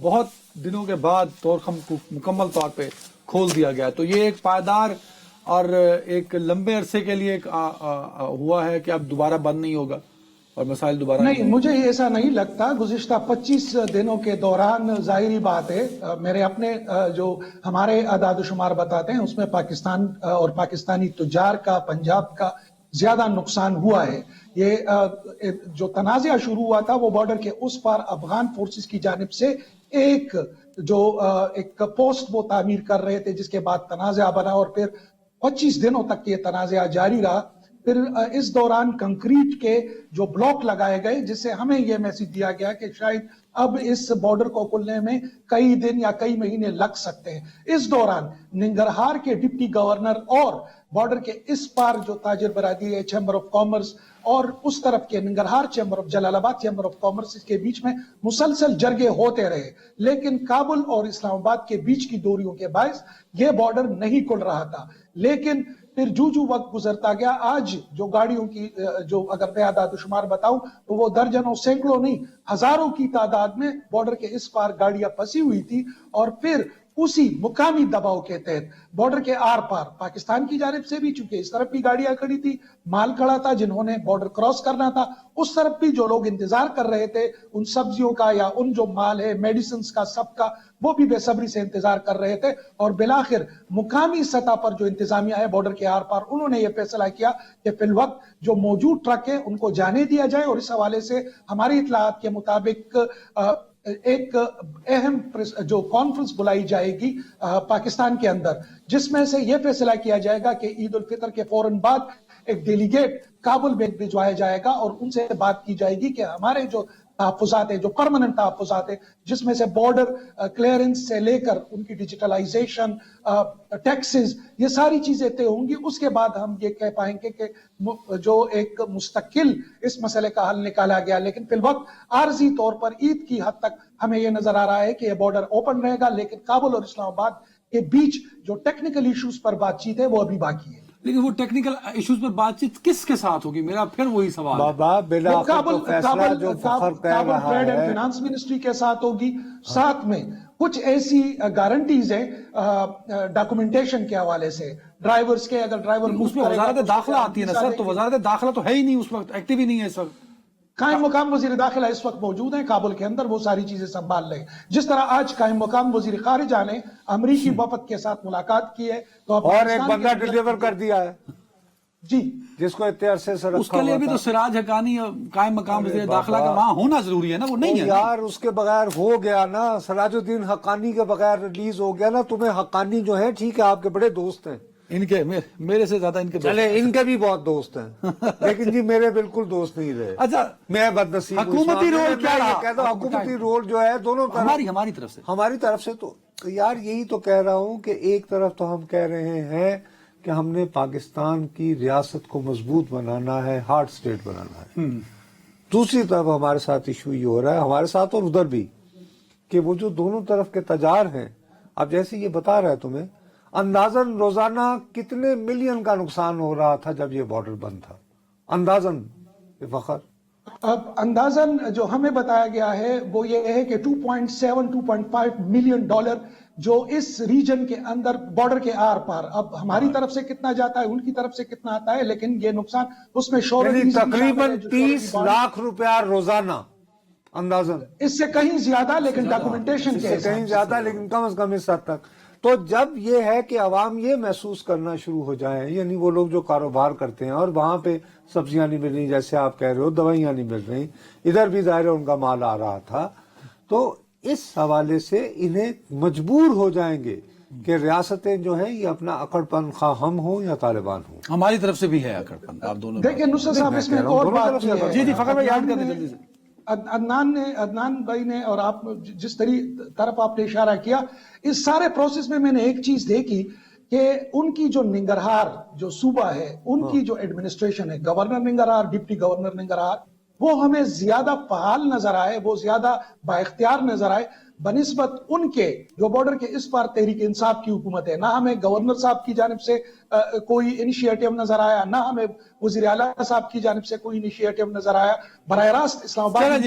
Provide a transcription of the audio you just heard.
بہت دنوں کے بعد مکمل طور پہ کھول دیا گیا. تو یہ ایک پائیدار اور ایک لمبے عرصے کے لیے ہوا ہے کہ اب دوبارہ بند نہیں ہوگا اور مسائل دوبارہ نہیں. مجھے ایسا نہیں لگتا. گزشتہ 25 دنوں کے دوران ظاہری بات ہے میرے اپنے جو ہمارے اعداد و شمار بتاتے ہیں اس میں پاکستان اور پاکستانی تجار کا پنجاب کا زیادہ نقصان ہوا ہے. یہ جو تنازعہ شروع ہوا تھا وہ بارڈر کے اس پار افغان فورسز کی جانب سے ایک پوسٹ وہ تعمیر کر رہے تھے جس کے بعد تنازعہ بنا اور پھر 25 دنوں تک یہ تنازعہ جاری رہا. پھر اس دوران کنکریٹ کے جو بلاک لگائے گئے جس سے ہمیں یہ میسج دیا گیا کہ شاید اب اس بارڈر کو کھلنے میں کئی دن یا کئی مہینے لگ سکتے ہیں. اس دوران ننگرہار کے ڈپٹی گورنر اور بارڈر کے اس پار جو تاجر برادری ہے چیمبر آف کامرس اور اس طرف کے ننگرہار چیمبر آف جلال آباد چیمبر آف کامرس کے بیچ میں مسلسل جرگے ہوتے رہے. لیکن کابل اور اسلام آباد کے بیچ کی دوریوں کے باعث یہ بارڈر نہیں کھل رہا تھا. لیکن پھر جو وقت گزرتا گیا آج جو گاڑیوں کی جو اگر میں اعداد و شمار بتاؤں تو وہ درجنوں سینکڑوں نہیں ہزاروں کی تعداد میں بارڈر کے اس پار گاڑیاں پھنسی ہوئی تھی. اور پھر اسی مقامی دباؤ کے تحت بارڈر کے آر پار پاکستان کی جانب سے بھی چونکہ اس طرف بھی گاڑیاں کھڑی تھی مال کھڑا تھا جنہوں نے بارڈر کراس کرنا تھا اس طرف بھی جو لوگ انتظار کر رہے تھے ان سبزیوں کا یا ان جو مال ہے میڈیسنز کا سب کا وہ بھی بے صبری سے انتظار کر رہے تھے. اور بالآخر مقامی سطح پر جو انتظامیہ ہے بارڈر کے آر پار انہوں نے یہ فیصلہ کیا کہ فی الوقت جو موجود ٹرک ہے ان کو جانے دیا جائے. اور اس حوالے سے ہماری اطلاعات کے مطابق ایک اہم جو کانفرنس بلائی جائے گی پاکستان کے اندر جس میں سے یہ فیصلہ کیا جائے گا کہ عید الفطر کے فوراً بعد ایک ڈیلیگیٹ کابل میں بھجوایا جائے گا اور ان سے بات کی جائے گی کہ ہمارے جو تحفظات ہیں جو پرماننٹ تحفظات ہیں جس میں سے بارڈر کلیئرنس سے لے کر ان کی ڈیجیٹلائزیشن ٹیکسز یہ ساری چیزیں طے ہوں گی. اس کے بعد ہم یہ کہہ پائیں گے کہ جو ایک مستقل اس مسئلے کا حل نکالا گیا. لیکن فی الوقت عارضی طور پر عید کی حد تک ہمیں یہ نظر آ رہا ہے کہ یہ بارڈر اوپن رہے گا لیکن کابل اور اسلام آباد کے بیچ جو ٹیکنیکل ایشوز پر بات چیت ہے وہ ابھی باقی ہے. لیکن وہ ٹیکنیکل ایشوز پر بات چیت کس کے ساتھ ہوگی میرا پھر وہی سوال ہے. Kabul trade and finance ministry کے ساتھ ہوگی. ساتھ میں کچھ ایسی گارنٹیز ہیں ڈاکومنٹیشن کے حوالے سے ڈرائیورز کے اگر ڈرائیور اس میں وزارت داخلہ آتی ہے نا سر تو وزارت داخلہ تو ہے ہی نہیں اس وقت ایکٹیو ہی نہیں ہے اس وقت. قائم مقام وزیر داخلہ اس وقت موجود ہیں کابل کے اندر وہ ساری چیزیں سنبھال رہے ہیں. جس طرح آج قائم مقام وزیر خارجہ نے امریکی وفد کے ساتھ ملاقات کی ہے تو اور ایک بندہ ڈیلیور کر دیا ہے جی جس کو اتحاد سے اس کے لیے بھی تو سراج حقانی قائم مقام وزیر داخلہ کا وہاں ہونا ضروری ہے نا وہ نہیں ہے یار. اس کے بغیر ہو گیا نا سراج الدین حقانی کے بغیر ریلیز ہو گیا نا. تمہیں حقانی جو ہے ٹھیک ہے آپ کے بڑے دوست ہیں ان کے میرے سے زیادہ ان کے چلے ان کے بھی بہت دوست ہیں لیکن جی میرے بالکل دوست نہیں رہے. اچھا میں بدنصیب حکومتی رول کیا رہا کہتا ہوں حکومتی رول جو ہے دونوں ہماری طرف سے تو یار یہی تو کہہ رہا ہوں کہ ایک طرف تو ہم کہہ رہے ہیں کہ ہم نے پاکستان کی ریاست کو مضبوط بنانا ہے ہارڈ اسٹیٹ بنانا ہے. دوسری طرف ہمارے ساتھ ایشو یہ ہو رہا ہے ہمارے ساتھ اور ادھر بھی کہ وہ جو دونوں طرف کے تجار ہیں اب جیسے یہ بتا رہا ہے تمہیں اندازاً روزانہ کتنے ملین کا نقصان ہو رہا تھا جب یہ بارڈر بند تھا اندازاً فخر. اب اندازاً جو ہمیں بتایا گیا ہے وہ یہ ہے کہ 2.5 ملین ڈالر جو اس ریجن کے اندر بارڈر کے آر پار اب ہماری طرف سے کتنا جاتا ہے ان کی طرف سے کتنا آتا ہے لیکن یہ نقصان اس میں تقریباً 30 لاکھ روپیہ روزانہ اندازاً اس سے کہیں زیادہ لیکن ڈاکومنٹیشن سے کہیں زیادہ لیکن کم از کم اس حد تک. تو جب یہ ہے کہ عوام یہ محسوس کرنا شروع ہو جائیں یعنی وہ لوگ جو کاروبار کرتے ہیں اور وہاں پہ سبزیاں نہیں مل رہی جیسے آپ کہہ رہے ہو دوائیاں نہیں مل رہی ادھر بھی ظاہر ان کا مال آ رہا تھا تو اس حوالے سے انہیں مجبور ہو جائیں گے کہ ریاستیں جو ہیں یہ اپنا اکڑ پن خواہ ہم ہوں یا طالبان ہوں. ہماری طرف سے بھی ہے اکڑ پن آپ دونوں دیکھیں نصرت صاحب اس میں ایک اور بات جی فخر بھائی یاد کریں جلدی سے. عدنان بھائی نے اور آپ جس طرف آپ نے اشارہ کیا اس سارے پروسیس میں نے ایک چیز دیکھی کہ ان کی جو ننگرہار جو صوبہ ہے ان کی جو ایڈمنسٹریشن ہے governor Nangarhar deputy governor Nangarhar وہ ہمیں زیادہ فعال نظر آئے وہ زیادہ بااختیار نظر آئے بنسبت ان کے جو بارڈر کے اس پار تحریک انصاف کی حکومت ہے. نہ ہمیں گورنر صاحب کی جانب سے کوئی انیشیٹو نظر آیا نہ ہمیں وزیر اعلیٰ صاحب کی جانب سے کوئی انیشیٹو نظر آیا براہ راست اسلام آباد